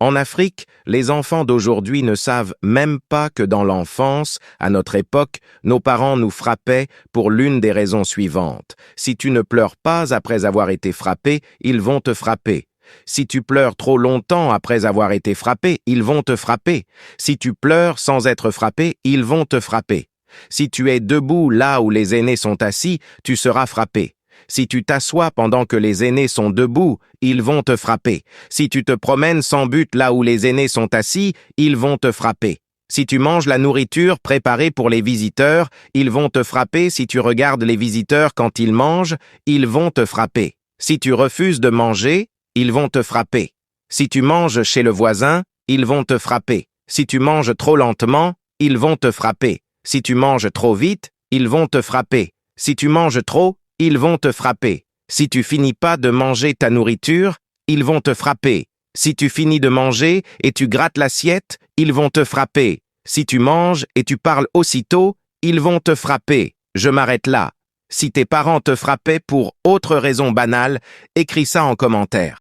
En Afrique, les enfants d'aujourd'hui ne savent même pas que dans l'enfance, à notre époque, nos parents nous frappaient pour l'une des raisons suivantes. Si tu ne pleures pas après avoir été frappé, ils vont te frapper. Si tu pleures trop longtemps après avoir été frappé, ils vont te frapper. Si tu pleures sans être frappé, ils vont te frapper. Si tu es debout là où les aînés sont assis, tu seras frappé. Si tu t'assois pendant que les aînés sont debout, ils vont te frapper. Si tu te promènes sans but là où les aînés sont assis, ils vont te frapper. Si tu manges la nourriture préparée pour les visiteurs, ils vont te frapper. Si tu regardes les visiteurs quand ils mangent, ils vont te frapper. Si tu refuses de manger, ils vont te frapper. Si tu manges chez le voisin, ils vont te frapper. Si tu manges trop lentement, ils vont te frapper. Si tu manges trop vite, ils vont te frapper. Si tu manges trop, ils vont te frapper. Si tu finis pas de manger ta nourriture, ils vont te frapper. Si tu finis de manger et tu grattes l'assiette, ils vont te frapper. Si tu manges et tu parles aussitôt, ils vont te frapper. Je m'arrête là. Si tes parents te frappaient pour autre raison banale, écris ça en commentaire.